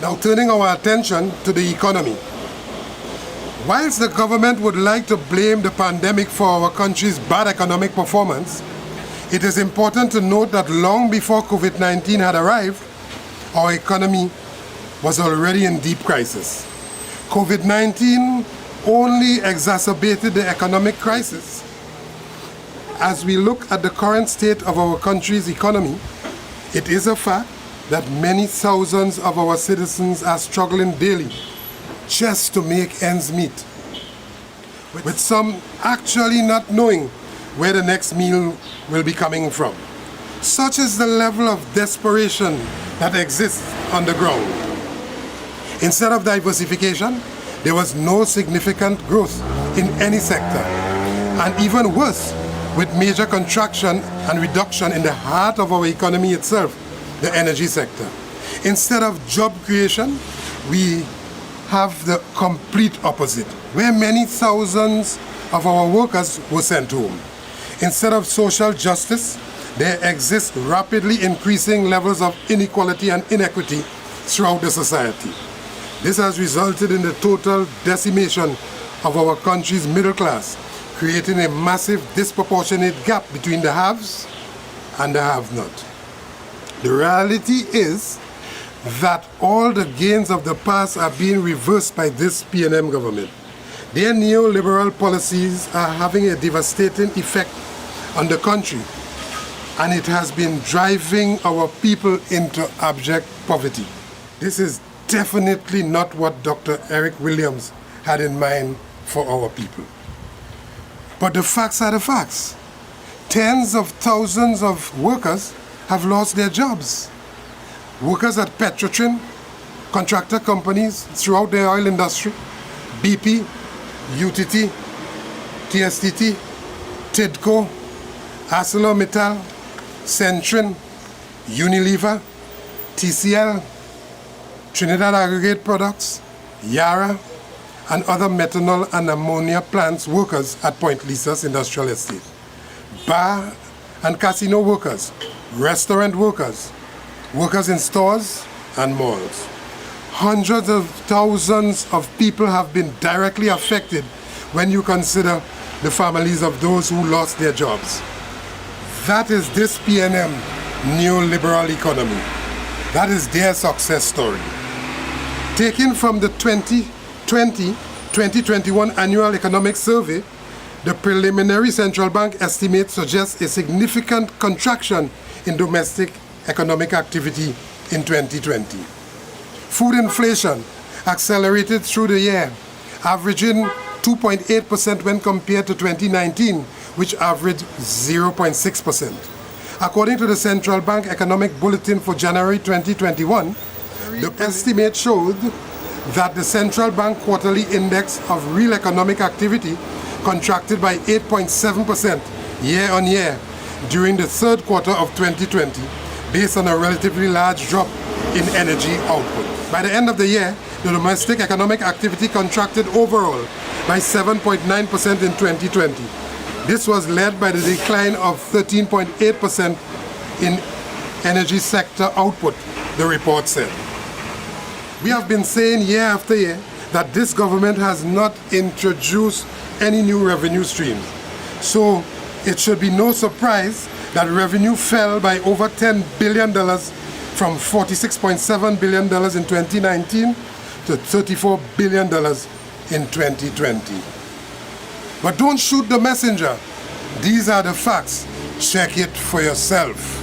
Now turning our attention to the economy. Whilst the government would like to blame the pandemic for our country's bad economic performance, it is important to note that long before COVID-19 had arrived, our economy was already in deep crisis. COVID-19 only exacerbated the economic crisis. As we look at the current state of our country's economy, it is a fact that many thousands of our citizens are struggling daily just to make ends meet, with some actually not knowing where the next meal will be coming from. Such is the level of desperation that exists on the ground. Instead of diversification, there was no significant growth in any sector, and even worse, with major contraction and reduction in the heart of our economy itself, the energy sector. Instead of job creation, we have the complete opposite, where many thousands of our workers were sent home. Instead of social justice, there exist rapidly increasing levels of inequality and inequity throughout the society. This has resulted in the total decimation of our country's middle class, creating a massive disproportionate gap between the haves and the have-not. The reality is that all the gains of the past are being reversed by this PNM government. Their neoliberal policies are having a devastating effect on the country, and it has been driving our people into abject poverty. This is definitely not what Dr. Eric Williams had in mind for our people. But the facts are the facts. Tens of thousands of workers have lost their jobs. Workers at Petrotrin, contractor companies throughout the oil industry, BP, UTT, TSTT, TIDCO, ArcelorMittal, Centrin, Unilever, TCL, Trinidad Aggregate Products, Yara, and other methanol and ammonia plants workers at Point Lisa's industrial estate. Bar and casino workers, restaurant workers, workers in stores and malls. Hundreds of thousands of people have been directly affected when you consider the families of those who lost their jobs. That is this PNM neoliberal economy. That is their success story. Taken from the 2020-2021 annual economic survey, the preliminary central bank estimates suggest a significant contraction in domestic economic activity in 2020. Food inflation accelerated through the year, averaging 2.8% when compared to 2019, which averaged 0.6%. According to the Central Bank Economic Bulletin for January 2021, the estimate showed that the Central Bank quarterly index of real economic activity contracted by 8.7% year on year during the third quarter of 2020, based on a relatively large drop in energy output. By the end of the year, the domestic economic activity contracted overall by 7.9% in 2020. This was led by the decline of 13.8% in energy sector output, the report said. We have been saying year after year that this government has not introduced any new revenue streams. So it should be no surprise that revenue fell by over $10 billion from $46.7 billion in 2019 to $34 billion in 2020. But don't shoot the messenger. These are the facts. Check it for yourself.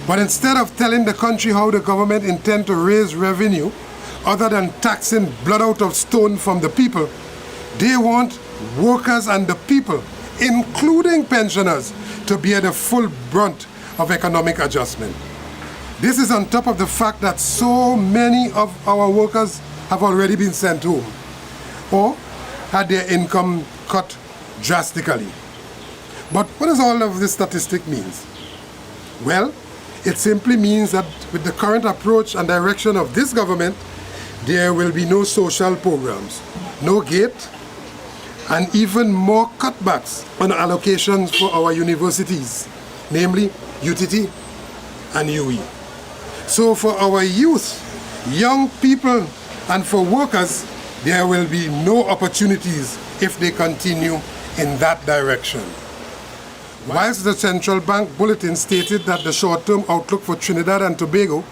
But instead of telling the country how the government intends to raise revenue, other than taxing blood out of stone from the people, they want workers and the people, including pensioners, to bear the full brunt of economic adjustment. This is on top of the fact that so many of our workers have already been sent home or had their income cut drastically. But what does all of this statistic mean? Well, it simply means that with the current approach and direction of this government, there will be no social programs, no gate, and even more cutbacks on allocations for our universities, namely UTT, and UE. So for our youth, young people, and for workers, there will be no opportunities if they continue in that direction. Whilst the central bank bulletin stated that the short-term outlook for Trinidad and Tobago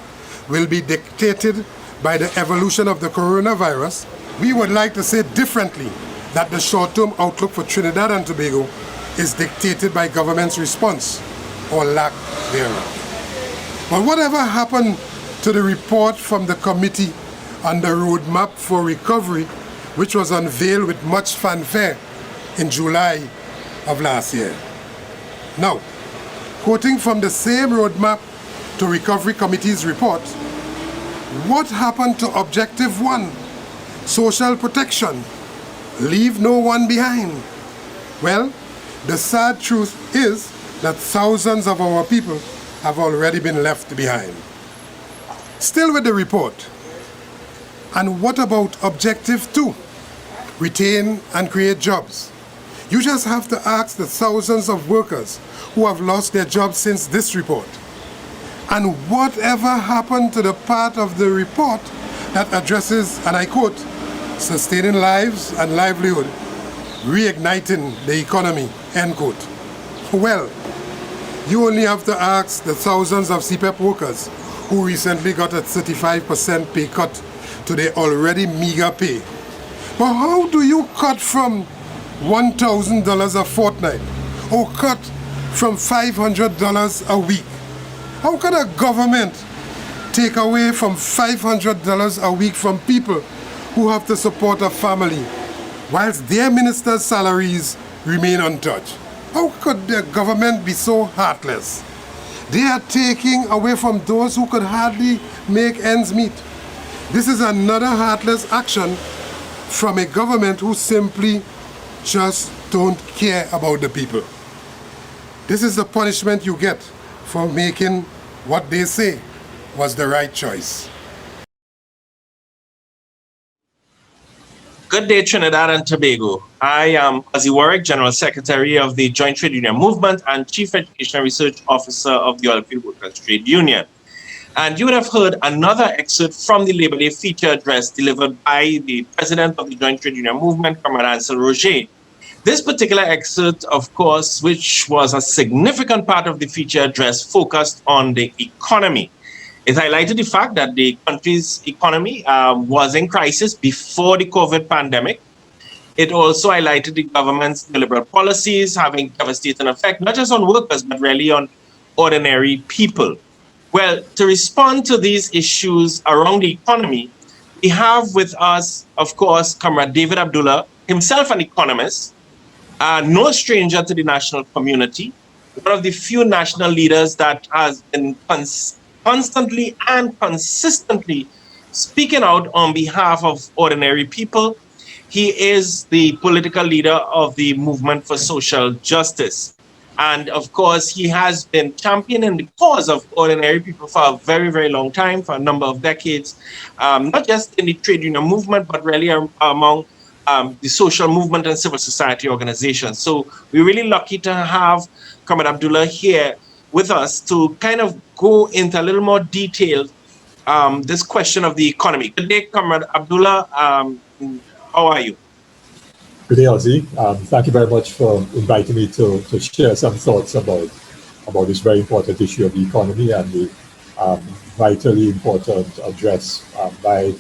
will be dictated by the evolution of the coronavirus, we would like to say differently that the short-term outlook for Trinidad and Tobago is dictated by government's response or lack thereof. But whatever happened to the report from the Committee on the Roadmap for Recovery, which was unveiled with much fanfare in July of last year? Now, quoting from the same Roadmap to Recovery Committee's report, what happened to Objective 1, social protection, leave no one behind? Well, the sad truth is that thousands of our people have already been left behind. Still with the report, and what about Objective 2, retain and create jobs? You just have to ask the thousands of workers who have lost their jobs since this report. And whatever happened to the part of the report that addresses, and I quote, sustaining lives and livelihood, reigniting the economy, end quote? Well, you only have to ask the thousands of CPEP workers who recently got a 35% pay cut to their already meager pay. But how do you cut from $1,000 a fortnight or cut from $500 a week? How can a government take away from $500 a week from people who have to support a family whilst their ministers' salaries remain untouched? How could the government be so heartless? They are taking away from those who could hardly make ends meet. This is another heartless action from a government who simply just don't care about the people. This is the punishment you get for making what they say was the right choice. Good day, Trinidad and Tobago. I am Ozzi Warwick, General Secretary of the Joint Trade Union Movement and Chief Education and Research Officer of the Oilfield Workers Trade Union. And you would have heard another excerpt from the Labor Day feature address delivered by the President of the Joint Trade Union Movement, Comrade Ansel Roger. This particular excerpt, of course, which was a significant part of the feature address, focused on the economy. It highlighted the fact that the country's economy was in crisis before the COVID pandemic. It also highlighted the government's neoliberal policies having devastating effect, not just on workers, but really on ordinary people. Well, to respond to these issues around the economy, we have with us, of course, Comrade David Abdulah, himself an economist, no stranger to the national community, one of the few national leaders that has been constantly and consistently speaking out on behalf of ordinary people. He is the political leader of the Movement for Social Justice. And of course, he has been championing the cause of ordinary people for a very, very long time, for a number of decades, not just in the trade union movement, but really among the social movement and civil society organizations. So we're really lucky to have Comrade Abdulah here with us to kind of go into a little more detail this question of the economy. Good day, Comrade Abdulah. How are you? Good day, Ozzi. Thank you very much for inviting me to share some thoughts about this very important issue of the economy and the vitally important address by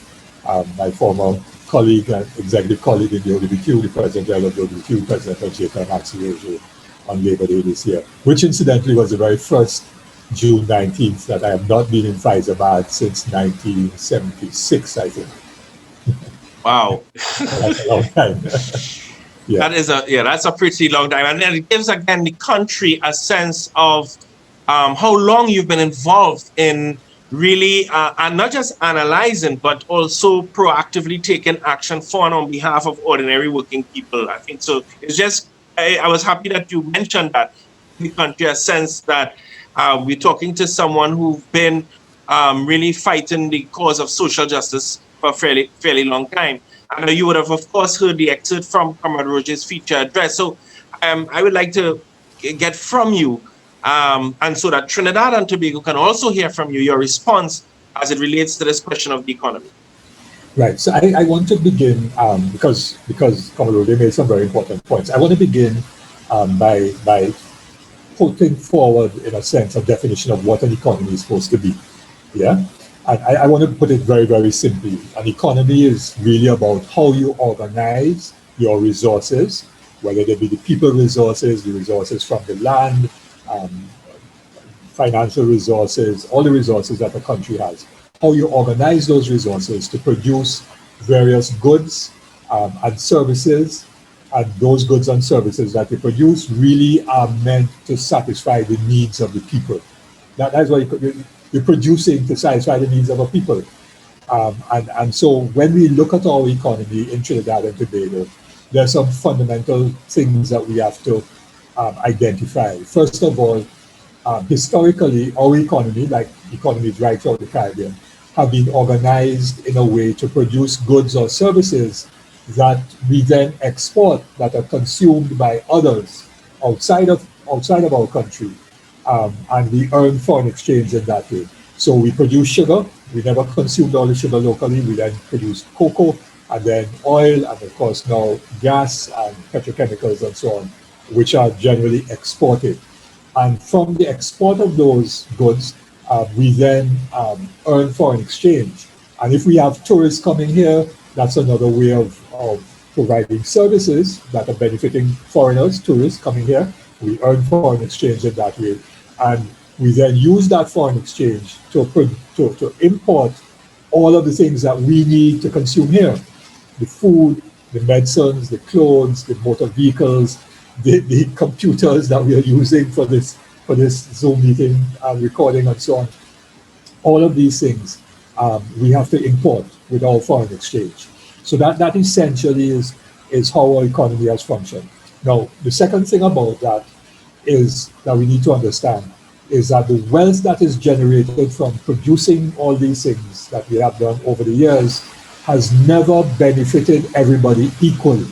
my former colleague and executive colleague in the OWQ, the President of the OWQ, President of JTUM, on Labor Day this year, which incidentally was the very first June 19th that I have not been in Faizabad since 1976, I think. Wow. That's a long time. Yeah. That's a pretty long time. And then it gives, again, the country a sense of how long you've been involved in really, and not just analyzing, but also proactively taking action for and on behalf of ordinary working people. I think so. It's just, I was happy that you mentioned that in the country, a sense that we're talking to someone who's been really fighting the cause of social justice for a fairly long time. I know you would have, of course, heard the excerpt from Comrade Roger's feature address. So I would like to get from you and so that Trinidad and Tobago can also hear from you your response as it relates to this question of the economy. Right. So I want to begin because Commodore made some very important points. I want to begin by putting forward, in a sense, a definition of what an economy is supposed to be. Yeah. And I want to put it very, very simply. An economy is really about how you organize your resources, whether they be the people resources, the resources from the land, financial resources, all the resources that a country has. How you organize those resources to produce various goods and services, and those goods and services that they produce really are meant to satisfy the needs of the people. That's why you're producing to satisfy the needs of the people. And so when we look at our economy in Trinidad and Tobago, there are some fundamental things that we have to identify. First of all, historically, our economy, like economies right throughout the Caribbean, have been organized in a way to produce goods or services that we then export, that are consumed by others outside of our country, and we earn foreign exchange in that way. So we produce sugar. We never consumed all the sugar locally. We then produce cocoa, and then oil, and of course now gas and petrochemicals and so on, which are generally exported. And from the export of those goods, we then earn foreign exchange. And if we have tourists coming here, that's another way of providing services that are benefiting foreigners, tourists coming here. We earn foreign exchange in that way. And we then use that foreign exchange to import all of the things that we need to consume here. The food, the medicines, the clothes, the motor vehicles, the computers that we are using for this Zoom meeting and recording and so on. All of these things we have to import with our foreign exchange. So that essentially is how our economy has functioned. Now, the second thing about that is that we need to understand is that the wealth that is generated from producing all these things that we have done over the years has never benefited everybody equally.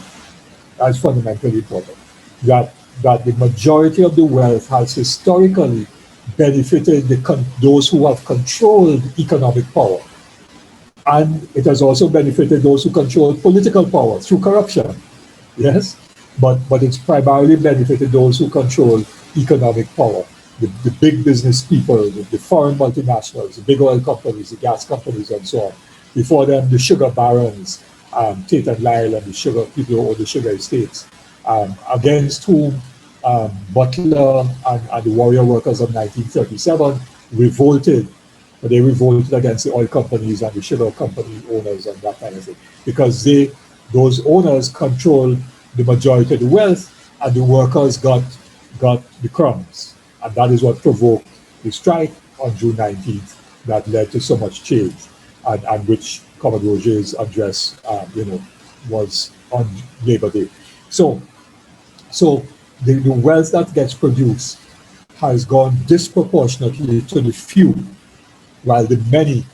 That's fundamentally important. That the majority of the wealth has historically benefited those who have controlled economic power. And it has also benefited those who control political power through corruption. Yes? But it's primarily benefited those who control economic power. The big business people, the foreign multinationals, the big oil companies, the gas companies, and so on. Before them, the sugar barons, Tate and Lyle, and the sugar people who own the sugar estates, against whom Butler and the warrior workers of 1937 revolted. But they revolted against the oil companies and the sugar company owners and that kind of thing, because those owners controlled the majority of the wealth, and the workers got the crumbs. And that is what provoked the strike on June 19th that led to so much change, and which Commodore Roger's address, was on Labor Day. So the wealth that gets produced has gone disproportionately to the few, while the many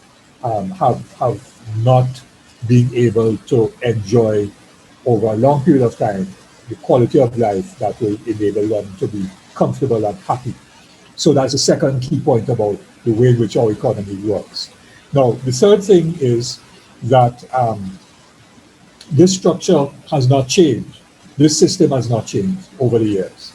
have not been able to enjoy over a long period of time the quality of life that will enable them to be comfortable and happy. So that's the second key point about the way in which our economy works. Now, the third thing is that this structure has not changed. This system has not changed over the years.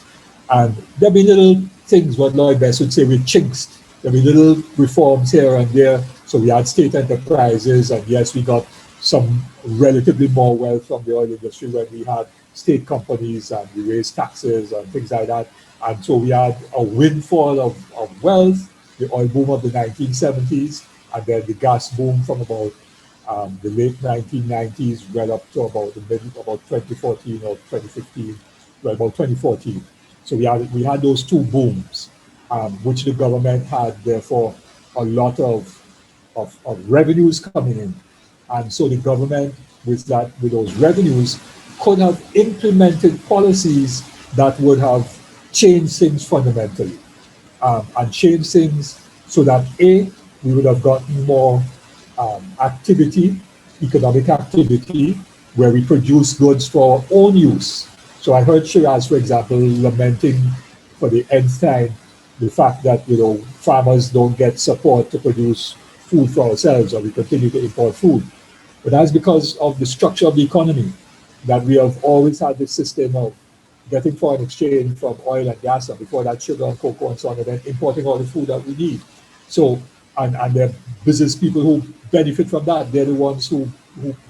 And there have been little things, what Lloyd Best would say, with chinks. There have been little reforms here and there. So we had state enterprises, and yes, we got some relatively more wealth from the oil industry when we had state companies, and we raised taxes and things like that. And so we had a windfall of wealth, the oil boom of the 1970s, and then the gas boom from about the late 1990s, well up to about the middle, about 2014 or 2015, well, about 2014. So we had those two booms, which the government had, therefore, a lot of revenues coming in. And so the government, with those revenues, could have implemented policies that would have changed things fundamentally, and changed things so that we would have gotten more activity, economic activity, where we produce goods for our own use. So I heard Shiraz, for example, lamenting for the nth time the fact that, farmers don't get support to produce food for ourselves, or we continue to import food. But that's because of the structure of the economy, that we have always had this system of getting foreign exchange from oil and gas, and before that sugar and cocoa and so on, and then importing all the food that we need. So, and there are business people who benefit from that. They're the ones who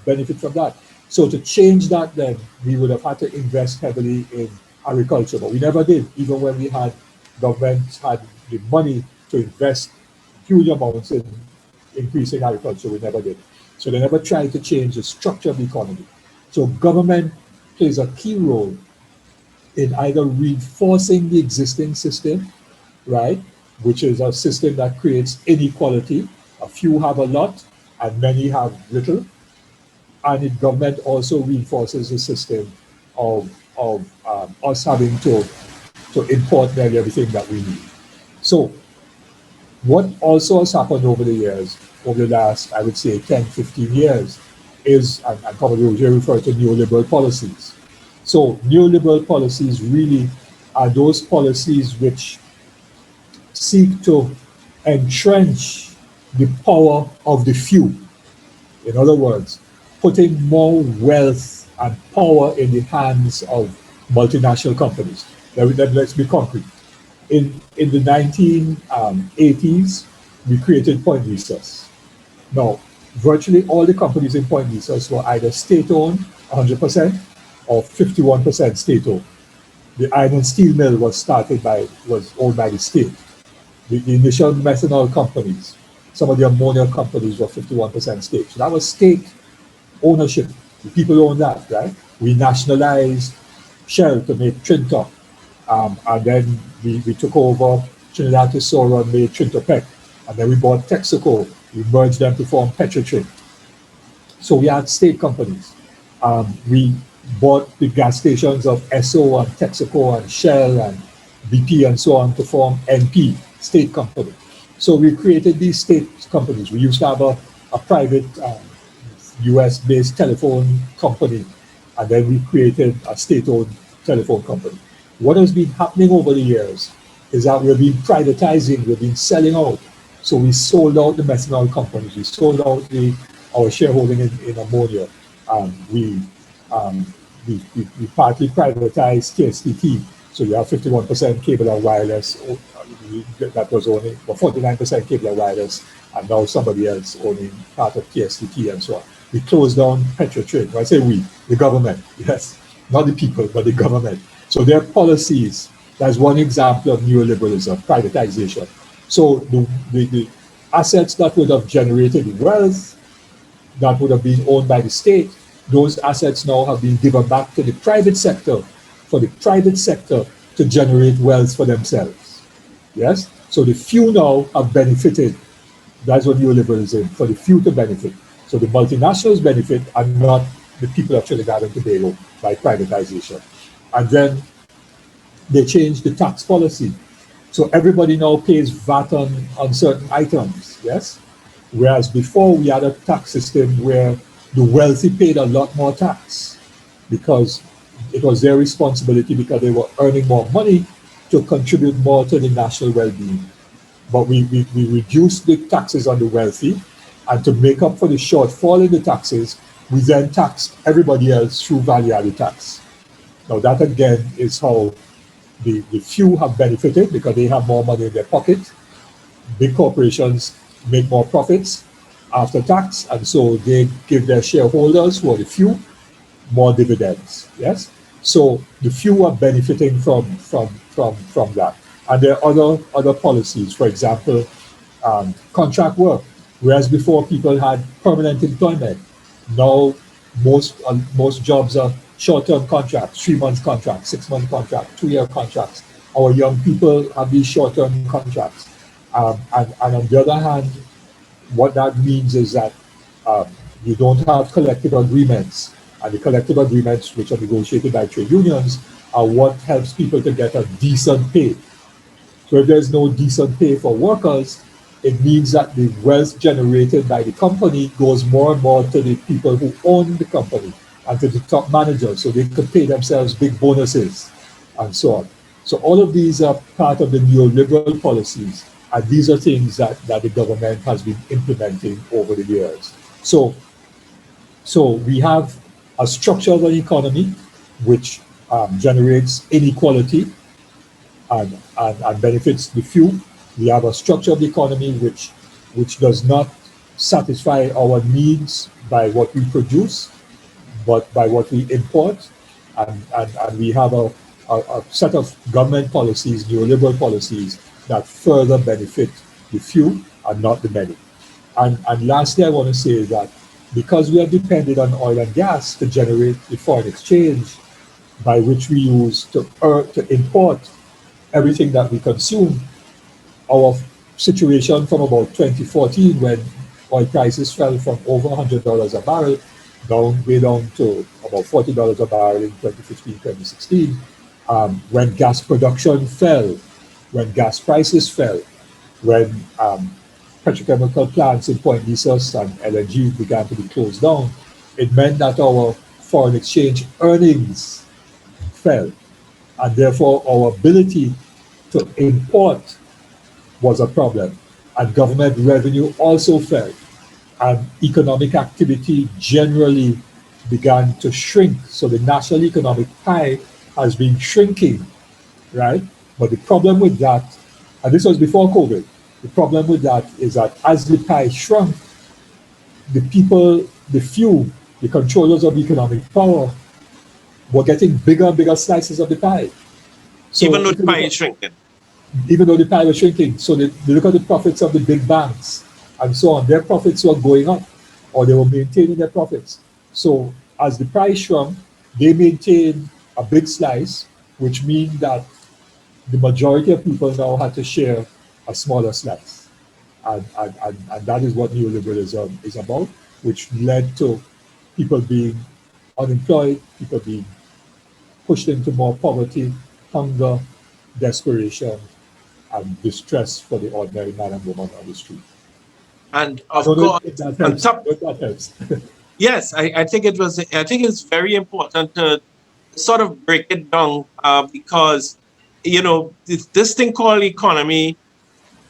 benefit from that. So to change that, then we would have had to invest heavily in agriculture, but we never did. Even when we had governments had the money to invest huge amounts in increasing agriculture, we never did. So they never tried to change the structure of the economy. So government plays a key role in either reinforcing the existing system, right, which is a system that creates inequality. A few have a lot and many have little. And the government also reinforces the system of us having to import nearly everything that we need. So what also has happened over the years, over the last, I would say, 10, 15 years, is, and probably we refer to neoliberal policies. So neoliberal policies really are those policies which seek to entrench the power of the few. In other words, putting more wealth and power in the hands of multinational companies. Let's be concrete. In the 1980s, we created Point Resource. Now, virtually all the companies in Point Resource were either state-owned, 100%, or 51% state-owned. The iron and steel mill was owned by the state. The initial methanol companies, some of the ammonia companies were 51% state. So that was state ownership. The people own that, right? We nationalized Shell to make Trinta. And then we took over Trinidad Tesoro and made Trintopec. And then we bought Texaco. We merged them to form Petrotrin. So we had state companies. We bought the gas stations of Esso and Texaco and Shell and BP and so on to form NP, state company. So we created these state companies. We used to have a private US-based telephone company, and then we created a state-owned telephone company. What has been happening over the years is that we've been privatizing, we've been selling out. So we sold out the methanol companies, we sold out our shareholding in ammonia. We partly privatized TSTT, so you have 51% cable and wireless, that was owning, 49% cable and wireless, and now somebody else owning part of TSTT and so on. We closed down Petrotrin. I say we, the government, yes, not the people, but the government. So their policies, that's one example of neoliberalism, privatization. So the assets that would have generated wealth, that would have been owned by the state, those assets now have been given back to the private sector, for the private sector to generate wealth for themselves. Yes? So the few now have benefited. That's what neoliberalism, for the few to benefit. So the multinationals benefit and not the people of Trinidad and Tobago by privatization. And then they changed the tax policy. So everybody now pays VAT on certain items, yes? Whereas before we had a tax system where the wealthy paid a lot more tax because it was their responsibility, because they were earning more money to contribute more to the national well-being. But we reduced the taxes on the wealthy, and to make up for the shortfall in the taxes, we then taxed everybody else through value-added tax. Now that again is how the few have benefited, because they have more money in their pocket. Big corporations make more profits after tax, and so they give their shareholders, who are the few, more dividends. Yes, so the few are benefiting from that. And there are other policies. For example, contract work. Whereas before people had permanent employment, now most jobs are short-term contracts, 3-month contracts, 6-month contracts, 2-year contracts. Our young people have these short-term contracts. And on the other hand, what that means is that you don't have collective agreements. And the collective agreements, which are negotiated by trade unions, are what helps people to get a decent pay. So if there's no decent pay for workers, it means that the wealth generated by the company goes more and more to the people who own the company and to the top managers, so they could pay themselves big bonuses and so on. So all of these are part of the neoliberal policies, and these are things that the government has been implementing over the years. So we have a structure of an economy which generates inequality and benefits the few. We have a structure of the economy which does not satisfy our needs by what we produce, but by what we import. And we have a set of government policies, neoliberal policies, that further benefit the few and not the many. And lastly, I want to say that because we are dependent on oil and gas to generate the foreign exchange by which we use to import everything that we consume, our situation from about 2014, when oil prices fell from over $100 a barrel way down to about $40 a barrel in 2015, 2016, when gas production fell, when gas prices fell, when petrochemical plants in Point Lisas and LNG began to be closed down, it meant that our foreign exchange earnings fell, and therefore our ability to import was a problem, and government revenue also fell, and economic activity generally began to shrink. So the national economic pie has been shrinking, right? But the problem with that, and this was before COVID, the problem with that is that as the pie shrunk, the people, the few, the controllers of economic power were getting bigger and bigger slices of the pie. So even though the pie is shrinking. Even though the pie was shrinking. So they look at the profits of the big banks and so on. Their profits were going up, or they were maintaining their profits. So as the price shrunk, they maintained a big slice, which means that the majority of people now had to share a smaller slice. And that is what neoliberalism is about, which led to people being unemployed, people being pushed into more poverty, hunger, desperation, and distress for the ordinary man and woman on the street. And of course, on top, that helps. Yes, I think it was. I think it's very important to sort of break it down because, you know, this thing called economy,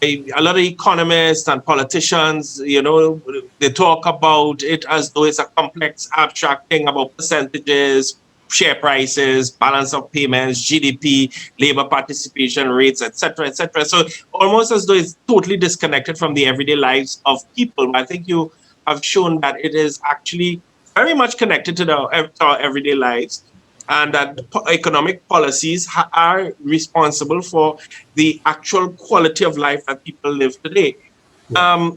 a lot of economists and politicians, you know, they talk about it as though it's a complex, abstract thing about percentages, share prices, balance of payments, GDP, labor participation rates, etc., etc. So almost as though it's totally disconnected from the everyday lives of people. I think you have shown that it is actually very much connected to our everyday lives, and that economic policies are responsible for the actual quality of life that people live today. Yeah.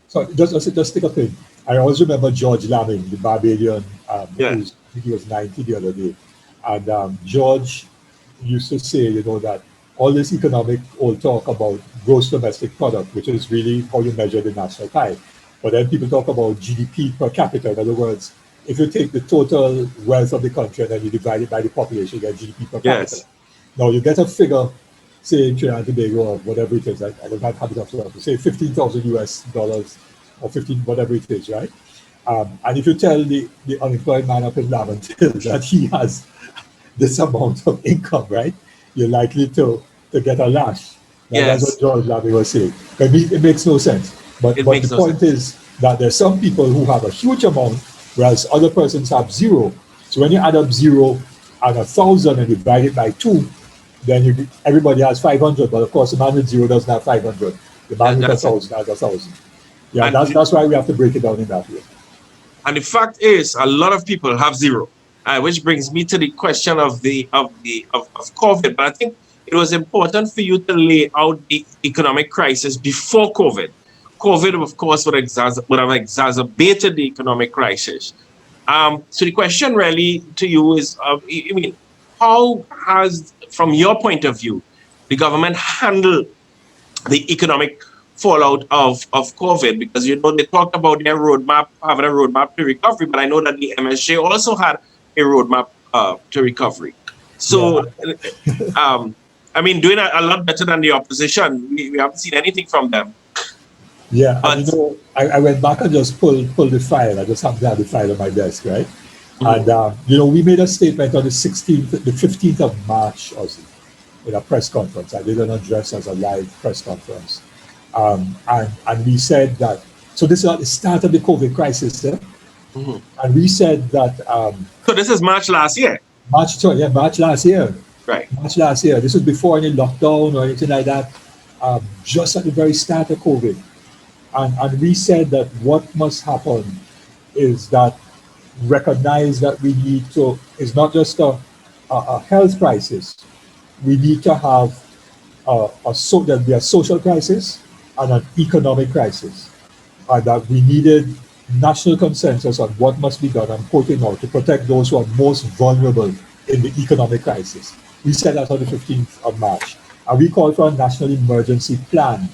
Sorry, just take a thing. I always remember George Lamming, the Barbadian, he was 90 the other day. And George used to say, you know, that all this economic old talk about gross domestic product, which is really how you measure the national pie. But then people talk about GDP per capita. In other words, if you take the total wealth of the country and then you divide it by the population, you get GDP per capita. Yes. Now you get a figure, say in Trinidad and Tobago or whatever it is, I don't have it off the top, say $15,000 US or 15, whatever it is, right? And if you tell the unemployed man up in Laventille that he has this amount of income, right, you're likely to get a lash. Yes. That's what George Lamming was saying. It makes no sense. But the point is that there's some people who have a huge amount, whereas other persons have zero. So when you add up 0 and 1,000 and divide it by 2, then everybody has 500. But of course, the man with 0 doesn't have 500. The man with 1,000 has 1,000. Yeah, and that's why we have to break it down in that way. And the fact is, a lot of people have 0, which brings me to the question of COVID. But I think it was important for you to lay out the economic crisis before COVID. COVID, of course, would have exacerbated the economic crisis. So the question really to you is, how has, from your point of view, the government handled the economic fallout of COVID? Because, you know, they talked about their roadmap, having a roadmap to recovery, but I know that the MSJ also had a roadmap to recovery. So, doing a lot better than the opposition. We haven't seen anything from them. Yeah, and I went back and just pulled the file. I just happened to have the file on my desk, right? And, we made a statement on the 15th of March, Ozzi, in a press conference. I did an address as a live press conference. And we said that, so this is at the start of the COVID crisis, and we said that... so this is March last year? March last year. Right. March last year. This was before any lockdown or anything like that, just at the very start of COVID. And we said that what must happen is that recognize that we need to, it's not just a health crisis. We need to have there'll be a social crisis and an economic crisis. And that we needed national consensus on what must be done, I'm quoting now, to protect those who are most vulnerable in the economic crisis. We said that on the 15th of March. And we called for a national emergency plan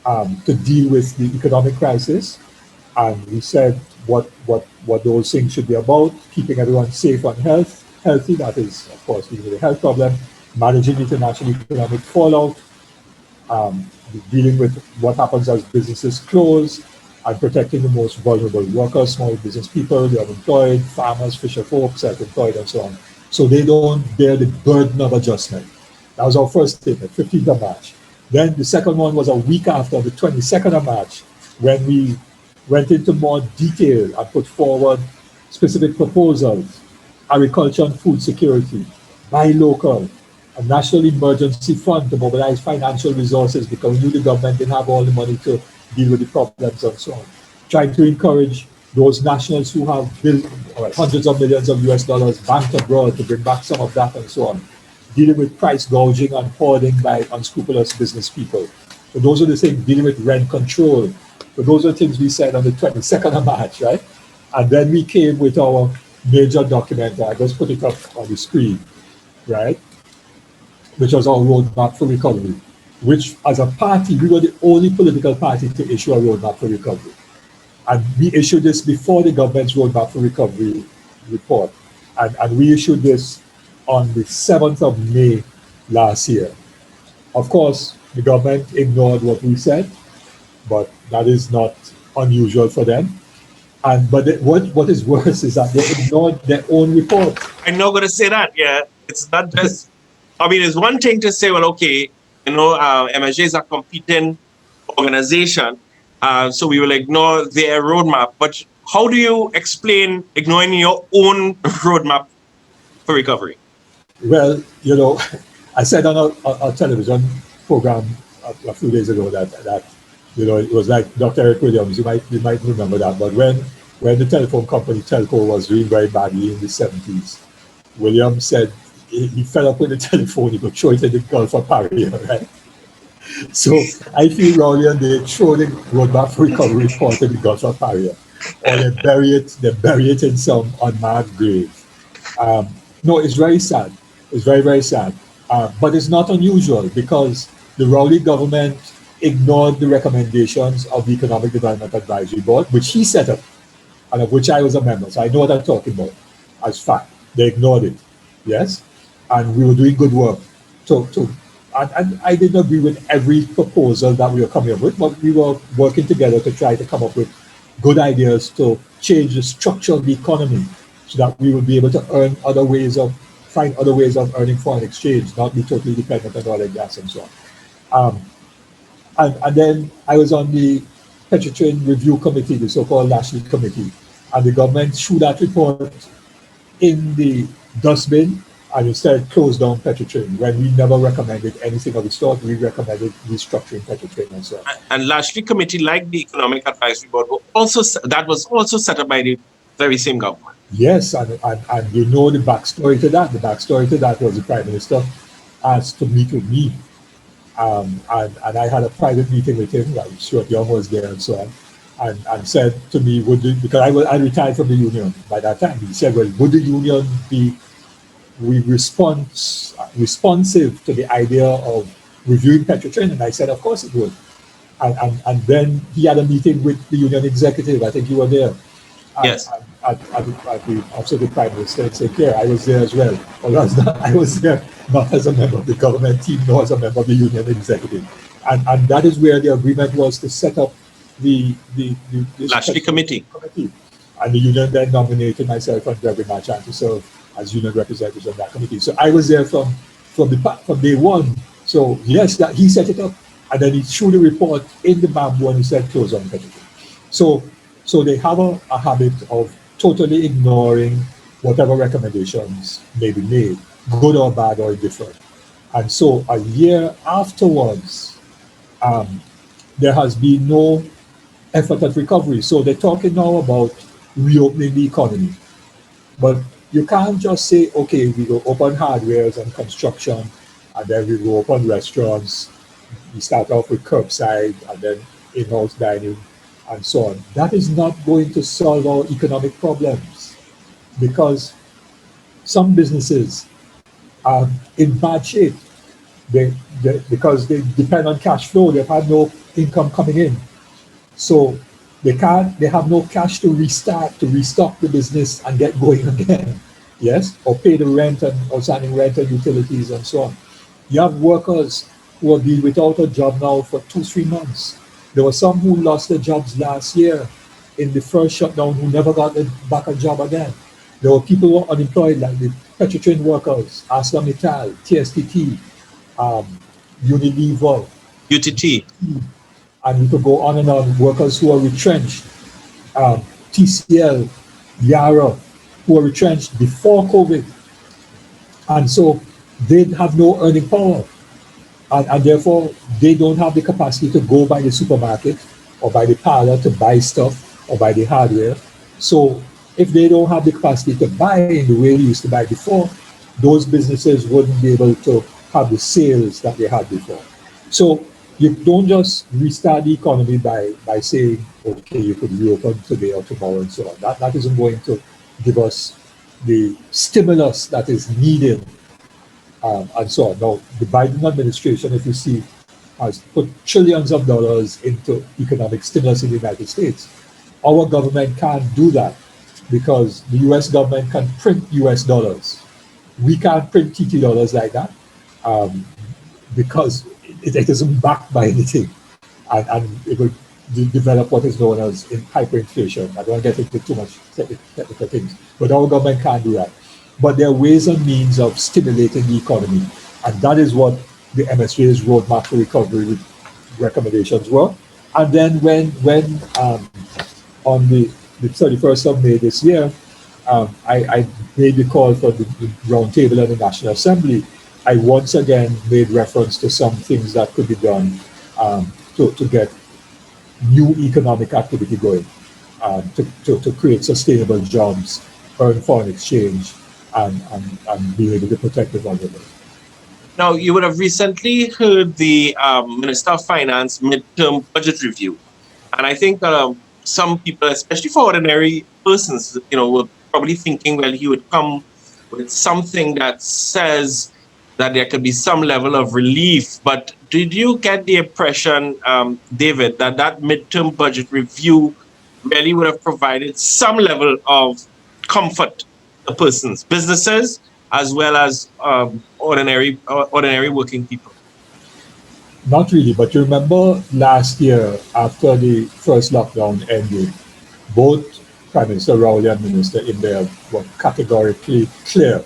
to deal with the economic crisis. And we said what those things should be about: keeping everyone safe and healthy, that is, of course, dealing with the health problem, managing international economic fallout, dealing with what happens as businesses close, and protecting the most vulnerable workers, small business people, the unemployed, farmers, fisher folk, self-employed, and so on, so they don't bear the burden of adjustment. That was our first statement, 15th of March. Then the second one was a week after, the 22nd of March, when we went into more detail and put forward specific proposals: agriculture and food security, buy local, a national emergency fund to mobilize financial resources because we knew the government didn't have all the money to deal with the problems and so on. Trying to encourage those nationals who have hundreds of millions of US dollars banked abroad to bring back some of that and so on. Dealing with price gouging and hoarding by unscrupulous business people. So those are the things, dealing with rent control. So those are the things we said on the 22nd of March, right? And then we came with our major document, I just put it up on the screen, right? Which was our roadmap for recovery, which as a party, we were the only political party to issue a roadmap for recovery. And we issued this before the government's roadmap for recovery report. And we issued this on the 7th of May last year. Of course, the government ignored what we said, but that is not unusual for them. But what is worse is that they ignored their own report. I'm not going to say that, yeah. It's not just, I mean, it's one thing to say, well, okay, MSJ is a competing organization, so we will ignore their roadmap. But how do you explain ignoring your own roadmap for recovery? Well, I said on a television program a few days ago that it was like Dr. Eric Williams, you might remember that, but when the telephone company Telco was doing very badly in the 70s, Williams said he fell up with the telephone, he could throw it in the Gulf of Paria, right? So I feel Rowley they throw the roadmap for recovery report in the Gulf of Paria, or they bury it in some unmarked grave. No, it's very sad. It's very, very sad. But it's not unusual because the Rowley government ignored the recommendations of the Economic Development Advisory Board, which he set up, and of which I was a member. So I know what I'm talking about as fact. They ignored it, yes? And we were doing good work. And I didn't agree with every proposal that we were coming up with, but we were working together to try to come up with good ideas to change the structure of the economy so that we would be able to find other ways of earning foreign exchange, not be totally dependent on oil and gas and so on. And then I was on the Petrotrain Review Committee, the so-called Lashley Committee, and the government threw that report in the dustbin and instead closed down Petrotrain when we never recommended anything of the sort. We recommended restructuring Petrotrain and so on. And Lashley Committee, like the Economic Advisory Board, was also set up by the very same government. Yes, and you know the backstory to that. The backstory to that was the Prime Minister asked to meet with me. And I had a private meeting with him, like Stuart Young was there and so on, and said to me, because I retired from the union by that time, he said, well, would the union be responsive to the idea of reviewing Petrotrain? And I said, of course it would. And then he had a meeting with the union executive, I think you were there. Yes. At the Office of the Prime Minister in St. Clair. I was there as well. I was there not as a member of the government team, nor as a member of the union executive. And that is where the agreement was to set up the Lashley Committee. And the union then nominated myself and Gregory Marchand to serve as union representatives on that committee. So I was there from day one. So yes, that he set it up, and then he threw the report in the bamboo and he said close on petition. So they have a habit of totally ignoring whatever recommendations may be made, good or bad or indifferent. And so a year afterwards, there has been no effort at recovery. So they're talking now about reopening the economy. But you can't just say, okay, we go open hardwares and construction, and then we go open restaurants. We start off with curbside and then in-house dining and so on. That is not going to solve our economic problems, because some businesses are in bad shape. Because they depend on cash flow. They've had no income coming in. So they have no cash to restock the business and get going again. Yes, or pay the rent and outstanding rent and utilities and so on. You have workers who have been without a job now for 2-3 months. There were some who lost their jobs last year in the first shutdown who never got back a job again. There were people who were unemployed, like the Petrotrain workers, ArcelorMittal, TSTT, Unilever, UTT. and we could go on and on. Workers who are retrenched, TCL, Yara, who were retrenched before COVID. And so they have no earning power. And therefore, they don't have the capacity to go by the supermarket or by the parlor to buy stuff or buy the hardware. So if they don't have the capacity to buy in the way they used to buy before, those businesses wouldn't be able to have the sales that they had before. So you don't just restart the economy by saying, okay, you could reopen today or tomorrow and so on. That isn't going to give us the stimulus that is needed and so on. Now, the Biden administration, if you see, has put trillions of dollars into economic stimulus in the United States. Our government can't do that because the US government can print US dollars. We can't print TT dollars like that because it isn't backed by anything. And it will develop what is known as hyperinflation. I don't want to get into too much technical things, but our government can't do that. But there are ways and means of stimulating the economy. And that is what the MSJ's roadmap for recovery recommendations were. And then when on the 31st of May this year, I made the call for the roundtable at the National Assembly. I once again made reference to some things that could be done to get new economic activity going, to create sustainable jobs, earn foreign exchange, and be able to protect the vulnerable. Now, you would have recently heard the Minister of Finance midterm budget review. And I think some people, especially for ordinary persons, were probably thinking, well, he would come with something that says that there could be some level of relief. But did you get the impression, David, that midterm budget review really would have provided some level of comfort to persons, businesses, as well as ordinary working people? Not really, but you remember last year, after the first lockdown ended, both Prime Minister Rowley and Minister Imbert were categorically clear.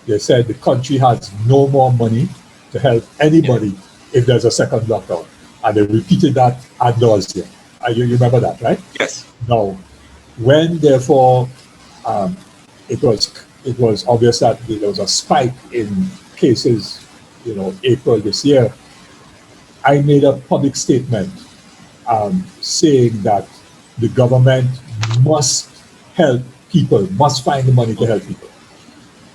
They said the country has no more money to help anybody if there's a second lockdown. And they repeated that ad nauseum. You remember that, right? Yes. Now, when therefore it was obvious that there was a spike in cases, April this year, I made a public statement saying that the government must help people, must find the money to help people.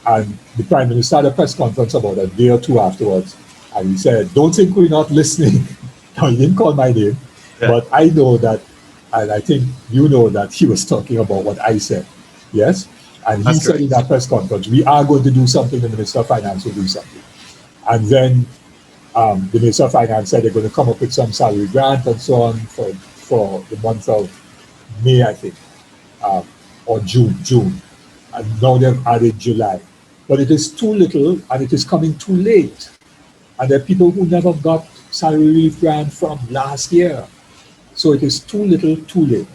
And the Prime Minister had a press conference about a day or two afterwards, and he said, don't think we're not listening. Now, he didn't call my name, but I know that, and I think you know that he was talking about what I said. Yes? And he said in that press conference, we are going to do something, the Minister of Finance will do something. And then the Minister of Finance said they're going to come up with some salary grant and so on for the month of May, I think, or June. And now they've added July. But it is too little and it is coming too late. And there are people who never got salary relief grant from last year. So it is too little, too late.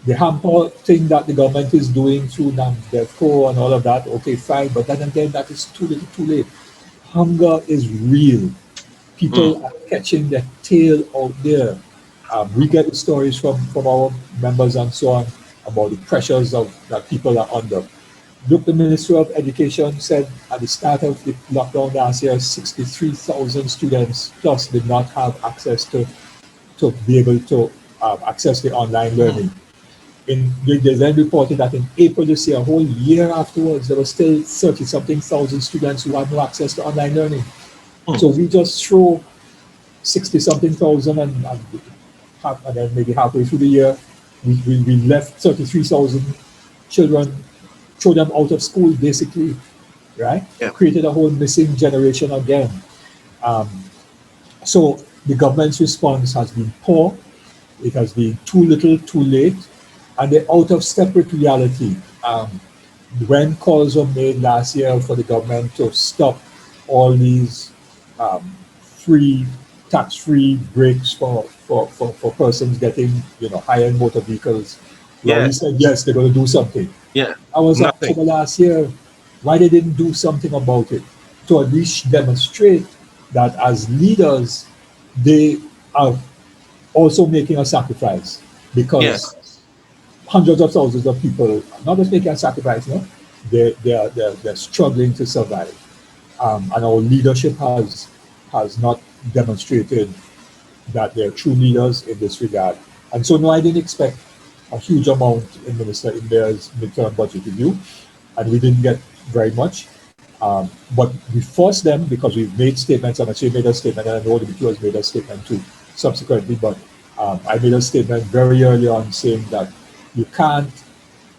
the hamper thing that the government is doing through NAMDEFCO and all of that, okay, fine, but then again, that is too little too late. Hunger is real. People are catching their tail out there. We get the stories from our members and so on about the pressures that people are under. Look, the Ministry of Education said at the start of the lockdown last year, 63,000 students plus did not have access to be able to access the online learning. They then reported that in April this year, a whole year afterwards, there were still 30-something thousand students who had no access to online learning. So we just throw 60-something thousand and then maybe halfway through the year, we left 33,000 children, throw them out of school basically, right? Yeah. Created a whole missing generation again. So the government's response has been poor. It has been too little, too late, and they're out of step with reality. When calls were made last year for the government to stop all these tax-free breaks for persons getting, high-end motor vehicles, we always said yes, they're going to do something. Yeah. I was October last year. Why they didn't do something about it to at least demonstrate that as leaders they are also making a sacrifice, because hundreds of thousands of people are not just making a sacrifice, they're struggling to survive, and our leadership has not demonstrated that they're true leaders in this regard. And so no, I didn't expect a huge amount in Minister India's midterm budget review, and we didn't get very much. But we forced them because we've made statements, and I made a statement, and I know the BQ has made a statement too subsequently, but I made a statement very early on saying that you can't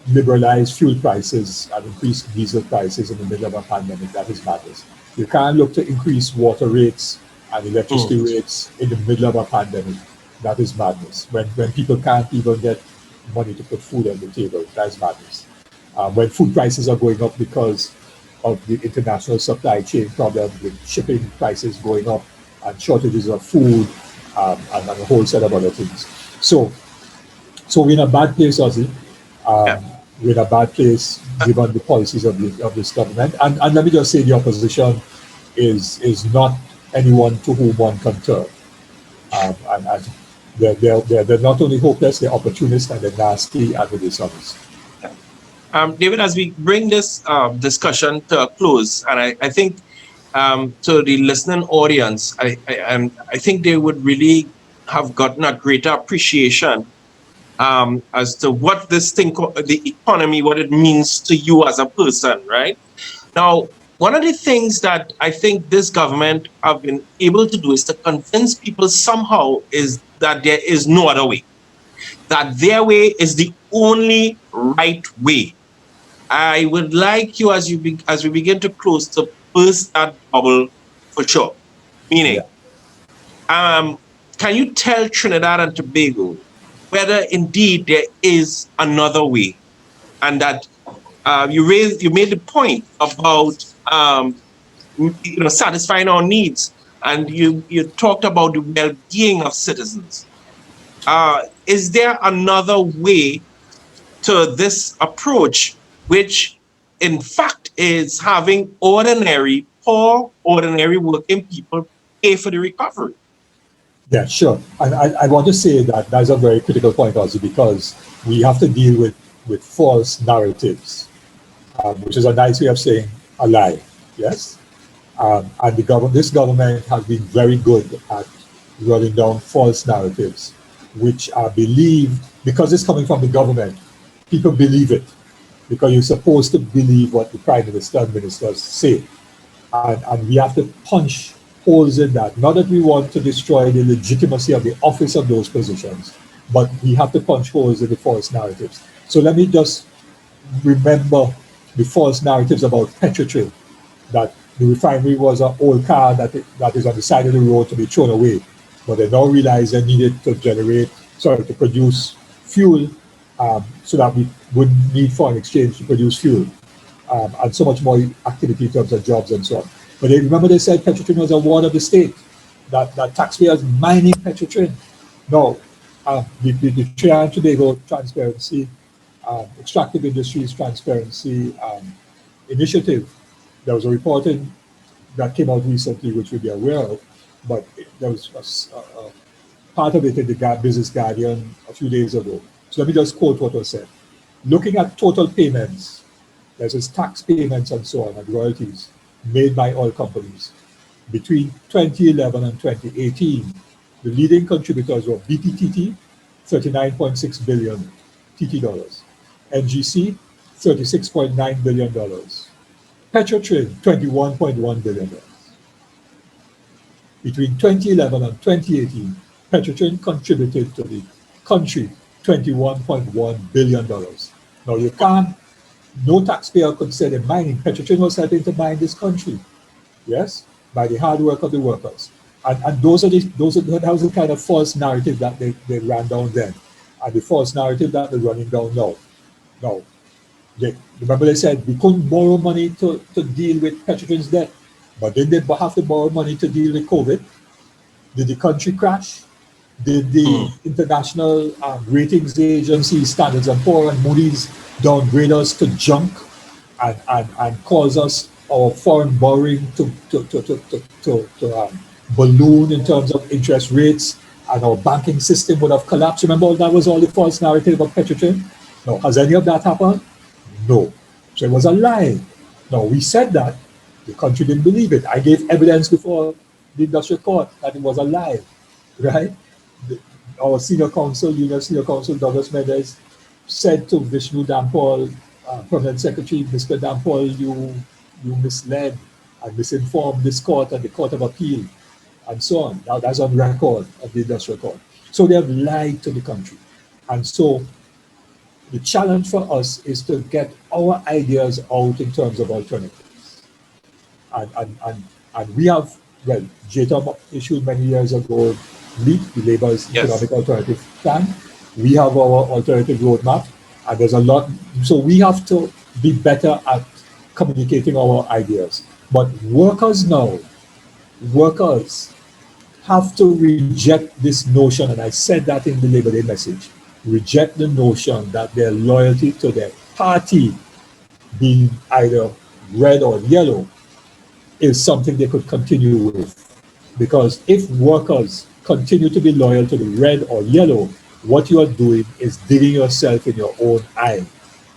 liberalize fuel prices and increase diesel prices in the middle of a pandemic. That is madness. You can't look to increase water rates and electricity rates in the middle of a pandemic. That is madness. When people can't even get money to put food on the table, that is madness. When food prices are going up because of the international supply chain problem with shipping prices going up and shortages of food, and a whole set of other things. So we're in a bad place, Ozzy. We're in a bad place given the policies of this government. And let me just say, the opposition is not anyone to whom one can turn. And they're not only hopeless, they're opportunists, and they're nasty, and they're dishonest. David, as we bring this discussion to a close, and I think to the listening audience, I think they would really have gotten a greater appreciation as to what this thing, the economy, what it means to you as a person, right? Now, one of the things that I think this government have been able to do is to convince people somehow is that there is no other way, that their way is the only right way. I would like you, as we begin to close, to burst that bubble for sure. Meaning, can you tell Trinidad and Tobago whether indeed there is another way, and that you made the point about satisfying our needs, and you talked about the well-being of citizens. Is there another way to this approach, which in fact is having poor, ordinary working people pay for the recovery? Yeah, sure. And I want to say that that's a very critical point also, because we have to deal with false narratives, which is a nice way of saying a lie, yes? And this government has been very good at running down false narratives, which are believed, because it's coming from the government, people believe it, because you're supposed to believe what the Prime Minister and ministers say. And we have to punch holes in that. Not that we want to destroy the legitimacy of the office of those positions, but we have to punch holes in the false narratives. So let me just remember the false narratives about Petrotrail, that the refinery was an old car that is on the side of the road to be thrown away, but they now realize they needed to produce fuel, so that we wouldn't need foreign exchange to produce fuel, and so much more activity in terms of jobs and so on. But remember they said Petrotrail was a ward of the state, that taxpayers mining Petrotrail. No, the Trinidad and Tobago Transparency, Extractive Industries Transparency Initiative. There was a report that came out recently, which you'll be aware of, but there was part of it in the Business Guardian a few days ago. So let me just quote what was said. Looking at total payments, there's this tax payments and so on, and royalties made by oil companies. Between 2011 and 2018, the leading contributors were BPTT, 39.6 billion TT dollars, NGC, $36.9 billion, Petrotrin, $21.1 billion. Between 2011 and 2018, Petrotrin contributed to the country $21.1 billion. Now you can't, no taxpayer could say that mining, Petrotrin was helping to mine this country, yes, by the hard work of the workers. And that was the kind of false narrative that they ran down then, and the false narrative that they're running down now. Now, remember they said we couldn't borrow money to deal with Petrotrin's debt, but then they have to borrow money to deal with COVID. Did the country crash? Did the international ratings agencies, Standards & Poor's and Moody's, downgrade us to junk and cause us our foreign borrowing to balloon in terms of interest rates, and our banking system would have collapsed? Remember, that was all the false narrative about Petrotrin? No. Has any of that happened? No. So it was a lie. Now, we said that. The country didn't believe it. I gave evidence before the industrial court that it was a lie, right? Our senior counsel, Douglas Mendes, said to Vishnu Dampal, Permanent Secretary, Mr. Dampal, you misled and misinformed this court and the Court of Appeal, and so on. Now that's on record of the industrial court. So they have lied to the country. And so the challenge for us is to get our ideas out in terms of alternatives. And we have, well, JTUM issued many years ago, LEAP, the Labour's Economic Alternative Plan. We have our alternative roadmap, and there's a lot. So we have to be better at communicating our ideas. But workers have to reject this notion, and I said that in the Labour Day message, reject the notion that their loyalty to their party, being either red or yellow, is something they could continue with. Because if workers continue to be loyal to the red or yellow, what you are doing is digging yourself in your own eye,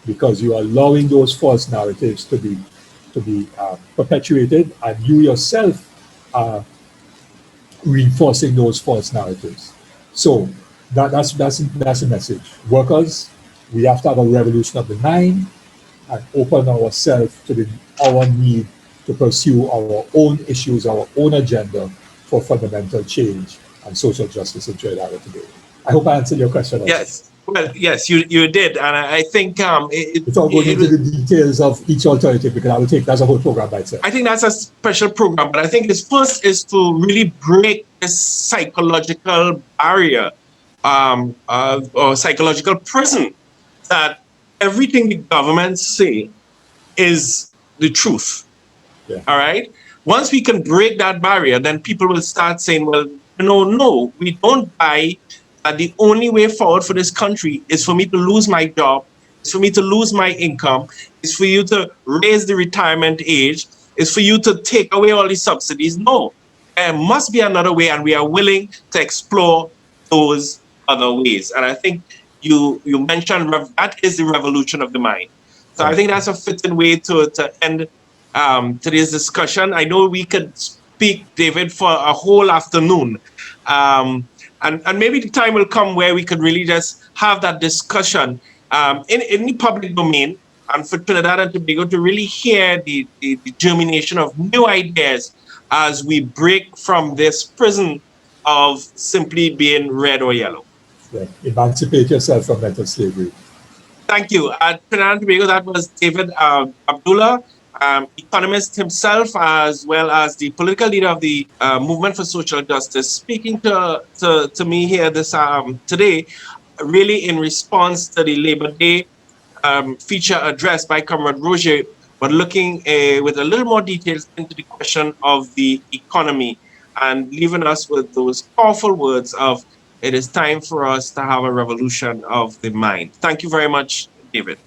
because you are allowing those false narratives to be perpetuated, and you yourself are reinforcing those false narratives. So that's the message. Workers, we have to have a revolution of the mind and open ourselves to our need to pursue our own issues, our own agenda for fundamental change and social justice in Trinidad and Tobago. I hope I answered your question. Yes. Well, yes, you did. And I think without going into the details of each alternative, because I will take that's a whole program by itself. I think that's a special program, but I think this first is to really break this psychological barrier or psychological prison that everything the governments say is the truth. Yeah. All right. Once we can break that barrier, then people will start saying, well, no, we don't buy that the only way forward for this country is for me to lose my job, is for me to lose my income, is for you to raise the retirement age, is for you to take away all these subsidies. No, there must be another way, and we are willing to explore those other ways. And I think you mentioned that is the revolution of the mind. So I think that's a fitting way to end today's discussion. I know we could speak, David, for a whole afternoon. And maybe the time will come where we could really just have that discussion in the public domain, and for Trinidad and Tobago to really hear the germination of new ideas as we break from this prison of simply being red or yellow. Yeah. Emancipate yourself from mental slavery. Thank you. Trinidad and Tobago, that was David Abdulah, economist himself, as well as the political leader of the Movement for Social Justice, speaking to me here this today, really in response to the Labor Day feature address by Comrade Roger, but looking with a little more details into the question of the economy and leaving us with those powerful words of It is time for us to have a revolution of the mind. Thank you very much, David.